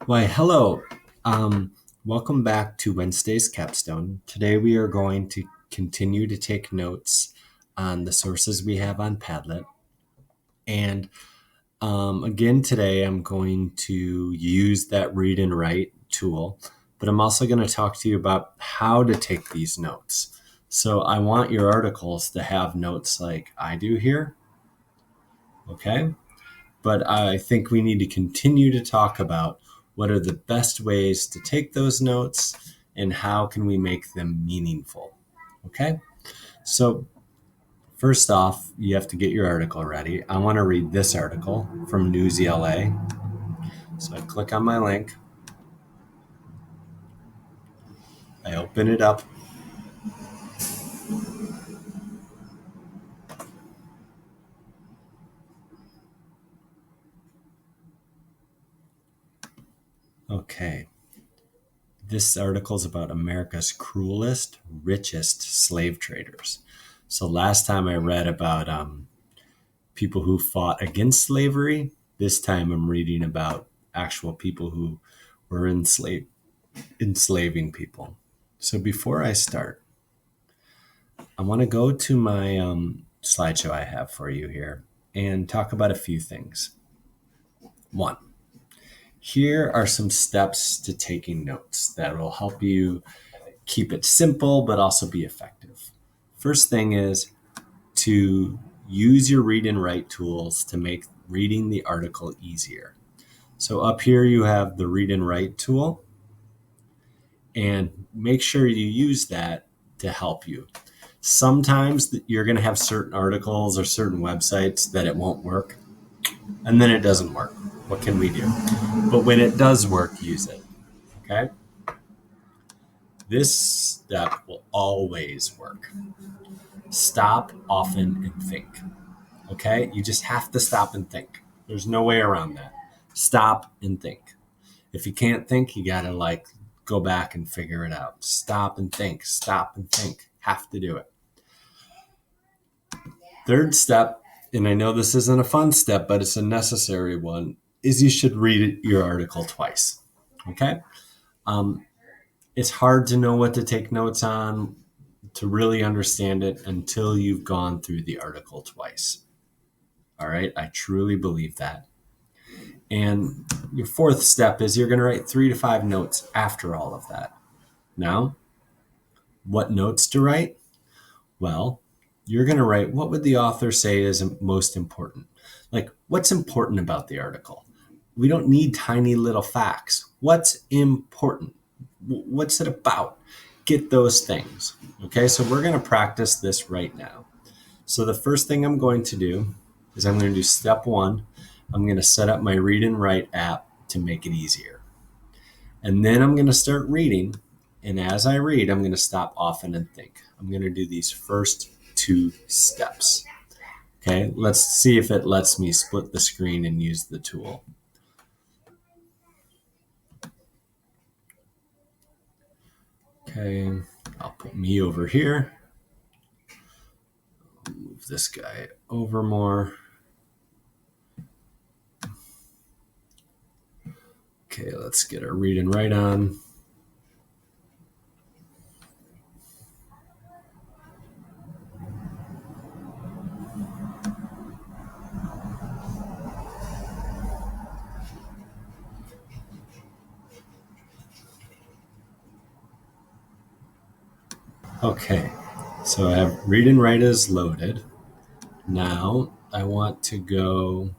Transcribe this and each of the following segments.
Why, hello. Welcome back to Wednesday's Capstone. Today we are going to continue to take notes on the sources we have on Padlet. And again, today I'm going to use that read and write tool, but I'm also going to talk to you about how to take these notes. So I want your articles to have notes like I do here. Okay? But I think we need to continue to talk about what are the best ways to take those notes and how can we make them meaningful. Okay? So first off, you have to get your article ready. I want to read this article from News LA. So I click on my link. I open it up. Okay. This article is about America's cruelest, richest slave traders. So last time I read about people who fought against slavery. This time I'm reading about actual people who were enslaving people. So before I start, I want to go to my slideshow I have for you here and talk about a few things. One, here are some steps to taking notes that will help you keep it simple but also be effective. First thing is to use your read and write tools to make reading the article easier. So up here you have the read and write tool, and make sure you use that to help you. Sometimes you're going to have certain articles or certain websites that it won't work, and then it doesn't work. What can we do? But when it does work, use it. Okay? This step will always work. Stop often and think. Okay? You just have to stop and think. There's no way around that. Stop and think. If you can't think, you got to go back and figure it out. Stop and think. Stop and think. Have to do it. Third step, and I know this isn't a fun step, but it's a necessary one, is you should read your article twice. Okay? It's hard to know what to take notes on, to really understand it until you've gone through the article twice. All right? I truly believe that. And your fourth step is you're going to write 3 to 5 notes after all of that. Now, what notes to write? Well, you're going to write what would the author say is most important? Like, what's important about the article? We don't need tiny little facts. What's important? What's it about? Get those things. Okay, so we're going to practice this right now. So the first thing I'm going to do is I'm going to do step 1. I'm going to set up my read and write app to make it easier. And then I'm going to start reading. And as I read, I'm going to stop often and think. I'm going to do these first 2 steps. Okay, let's see if it lets me split the screen and use the tool. Okay, I'll put me over here. Move this guy over more. Okay, let's get our read and write on. Okay, so I have read and write is loaded. Now I want to go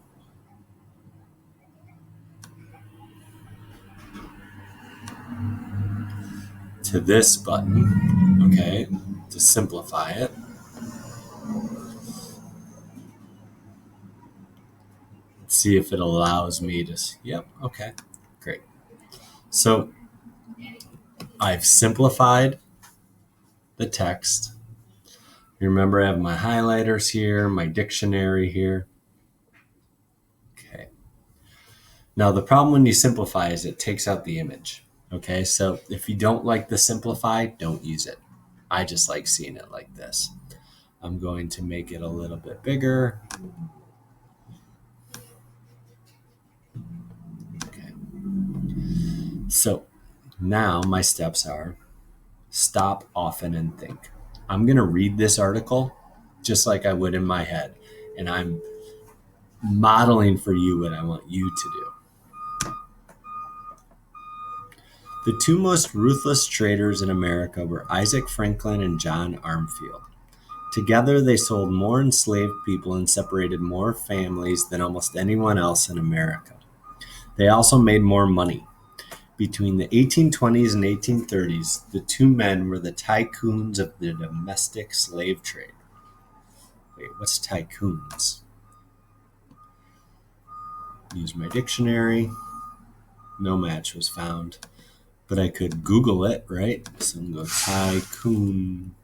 to this button, okay, to simplify it. Let's see if it allows me to, yep, okay, great. So I've simplified the text. Remember, I have my highlighters here, my dictionary here. Okay. Now, the problem when you simplify is it takes out the image. Okay, so if you don't like the simplify, don't use it. I just like seeing it like this. I'm going to make it a little bit bigger. Okay. So now my steps are: stop often and think. I'm going to read this article just like I would in my head, and I'm modeling for you what I want you to do. The two most ruthless traders in America were Isaac Franklin and John Armfield. Together, they sold more enslaved people and separated more families than almost anyone else in America. They also made more money. Between the 1820s and 1830s, the two men were the tycoons of the domestic slave trade. Wait, what's tycoons? Use my dictionary. No match was found. But I could Google it, right? So I'm going to go tycoon.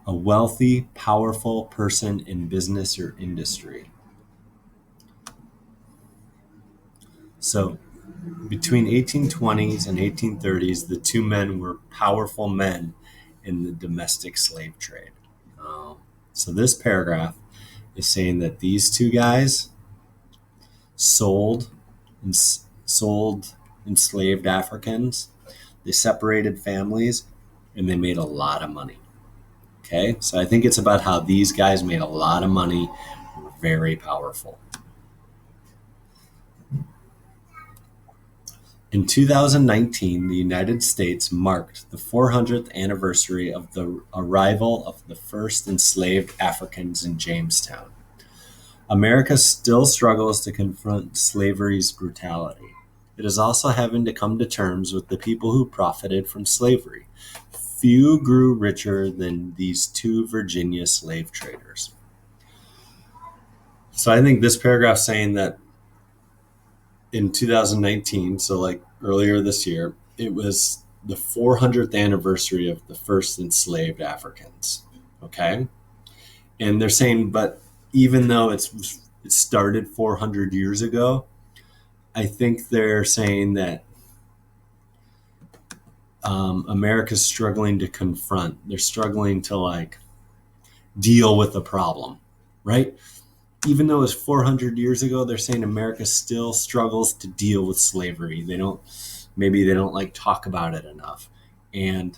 A wealthy, powerful person in business or industry. So between 1820s and 1830s, the two men were powerful men in the domestic slave trade. So this paragraph is saying that these two guys sold enslaved Africans. They separated families, and they made a lot of money. Okay, so I think it's about how these guys made a lot of money, were very powerful. In 2019, the United States marked the 400th anniversary of the arrival of the first enslaved Africans in Jamestown. America still struggles to confront slavery's brutality. It is also having to come to terms with the people who profited from slavery. Few grew richer than these two Virginia slave traders. So I think this paragraph saying that in 2019, so like earlier this year, it was the 400th anniversary of the first enslaved Africans. Okay. And they're saying, but even though it started 400 years ago, I think they're saying that America's struggling to confront. They're struggling to like deal with the problem, right? Even though it was 400 years ago, they're saying America still struggles to deal with slavery. Maybe they don't like talk about it enough. And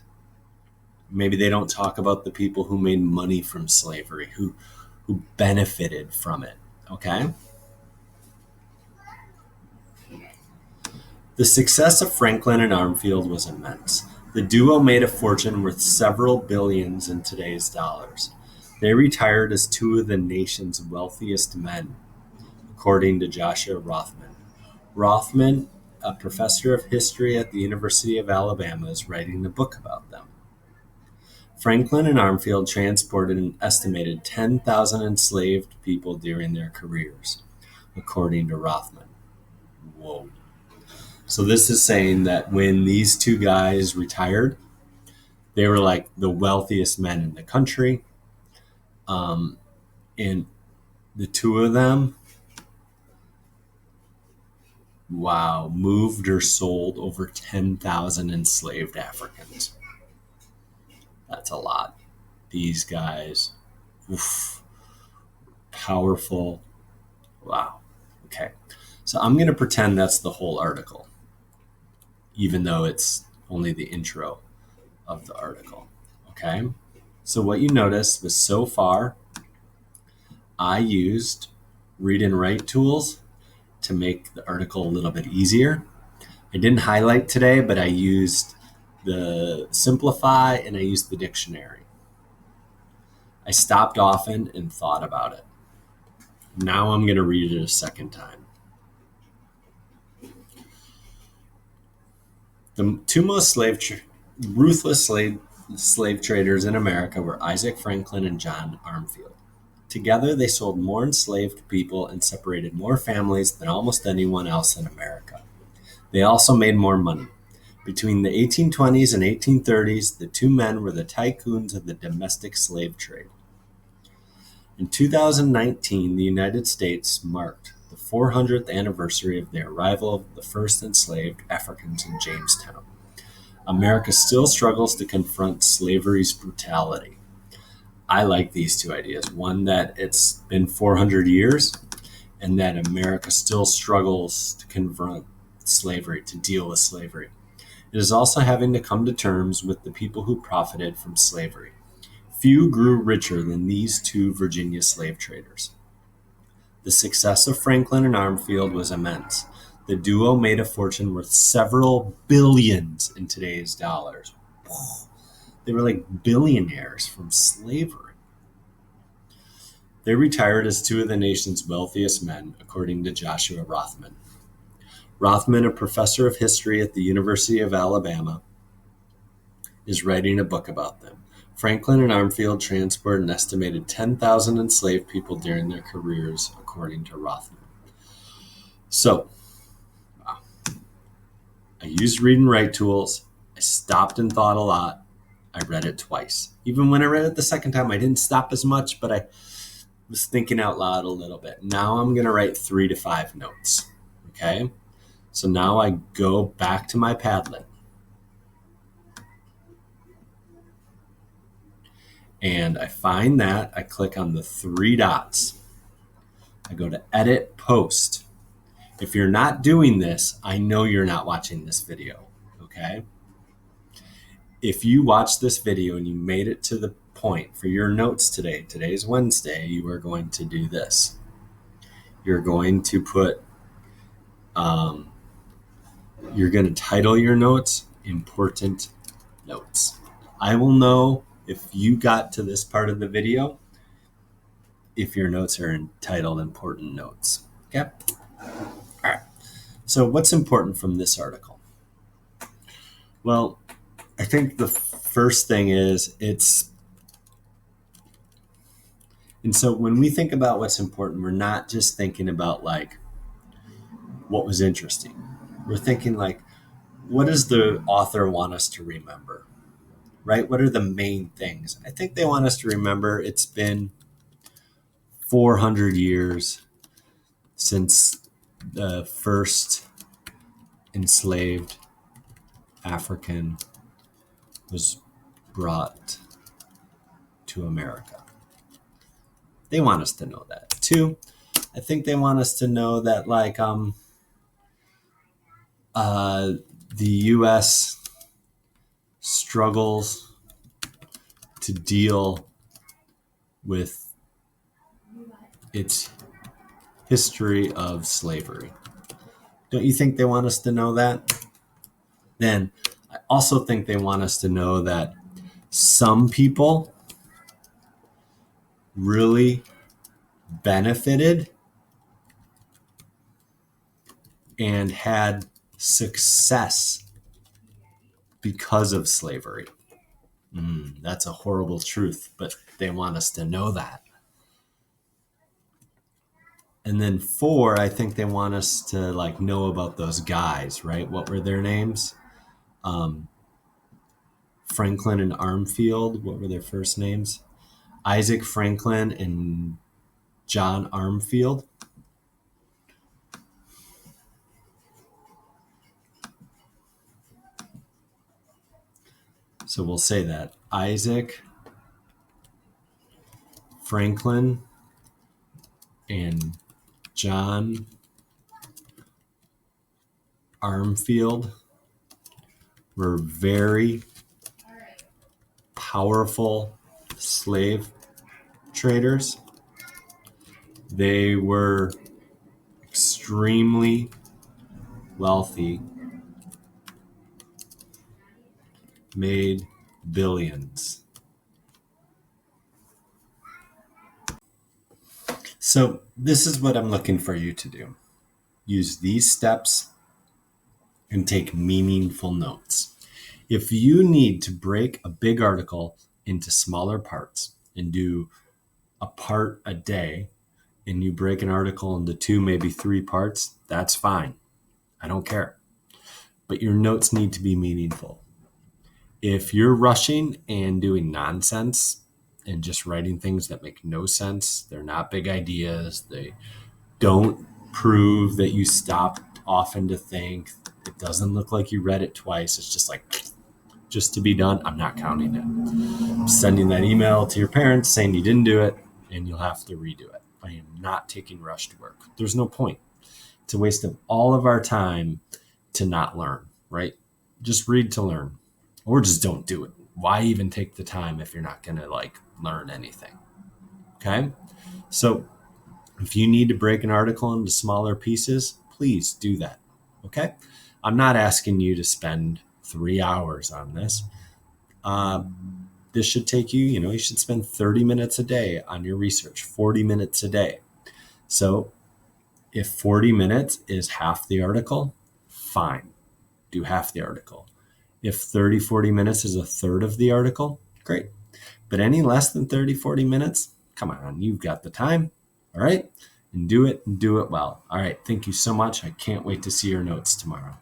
maybe they don't talk about the people who made money from slavery, who benefited from it. Okay? The success of Franklin and Armfield was immense. The duo made a fortune worth several billions in today's dollars. They retired as two of the nation's wealthiest men, according to Joshua Rothman. Rothman, a professor of history at the University of Alabama, is writing a book about them. Franklin and Armfield transported an estimated 10,000 enslaved people during their careers, according to Rothman. Whoa. So this is saying that when these two guys retired, they were like the wealthiest men in the country. And the two of them, wow, moved or sold over 10,000 enslaved Africans. That's a lot. These guys, oof, powerful. Wow. Okay. So I'm going to pretend that's the whole article, even though it's only the intro of the article. Okay. So what you notice was so far, I used read and write tools to make the article a little bit easier. I didn't highlight today, but I used the Simplify and I used the dictionary. I stopped often and thought about it. Now I'm going to read it a second time. The two most ruthless slave traders in America were Isaac Franklin and John Armfield. Together, they sold more enslaved people and separated more families than almost anyone else in America. They also made more money. Between the 1820s and 1830s, the two men were the tycoons of the domestic slave trade. In 2019, the United States marked the 400th anniversary of the arrival of the first enslaved Africans in Jamestown. America still struggles to confront slavery's brutality. I like these two ideas. One, that it's been 400 years, and that America still struggles to confront slavery, to deal with slavery. It is also having to come to terms with the people who profited from slavery. Few grew richer than these two Virginia slave traders. The success of Franklin and Armfield was immense. The duo made a fortune worth several billions in today's dollars. They were like billionaires from slavery. They retired as two of the nation's wealthiest men, according to Joshua Rothman. Rothman, a professor of history at the University of Alabama, is writing a book about them. Franklin and Armfield transported an estimated 10,000 enslaved people during their careers, according to Rothman. So, I used read and write tools. I stopped and thought a lot. I read it twice. Even when I read it the second time, I didn't stop as much, but I was thinking out loud a little bit. Now I'm going to write 3 to 5 notes. Okay? So now I go back to my Padlet. And I find that. I click on the 3 dots. I go to Edit Post. If you're not doing this, I know you're not watching this video. Okay? If you watch this video and you made it to the point for your notes today, today's Wednesday, you are going to do this. You're going to put, you're going to title your notes, Important Notes. I will know if you got to this part of the video, if your notes are entitled Important Notes. Okay? All right. So what's important from this article? Well, I think the first thing is and so when we think about what's important, we're not just thinking about like what was interesting. We're thinking like, what does the author want us to remember? Right? What are the main things? I think they want us to remember it's been 400 years since the first enslaved African was brought to America. They want us to know that. 2, I think they want us to know that like the U.S. struggles to deal with its history of slavery. Don't you think they want us to know that? Then I also think they want us to know that some people really benefited and had success because of slavery. That's a horrible truth, but they want us to know that. And then 4, I think they want us to like know about those guys, right? What were their names? Franklin and Armfield. What were their first names? Isaac Franklin and John Armfield. So we'll say that. Isaac Franklin and John Armfield were very powerful slave traders. They were extremely wealthy, made billions. So this is what I'm looking for you to do. Use these steps and take meaningful notes. If you need to break a big article into smaller parts and do a part a day, and you break an article into 2, maybe 3 parts, that's fine. I don't care. But your notes need to be meaningful. If you're rushing and doing nonsense and just writing things that make no sense, they're not big ideas, they don't prove that you stopped often to think, it doesn't look like you read it twice, it's just like, just to be done, I'm not counting it. I'm sending that email to your parents saying you didn't do it, and you'll have to redo it. I am not taking rushed work. There's no point. It's a waste of all of our time to not learn, right? Just read to learn, or just don't do it. Why even take the time if you're not going to like learn anything? Okay. So if you need to break an article into smaller pieces, please do that. Okay. I'm not asking you to spend 3 hours on this. This should take you, you should spend 30 minutes a day on your research, 40 minutes a day. So if 40 minutes is half the article, fine, do half the article. If 30, 40 minutes is a third of the article, great. But any less than 30, 40 minutes, come on, you've got the time. All right. And do it well. All right. Thank you so much. I can't wait to see your notes tomorrow.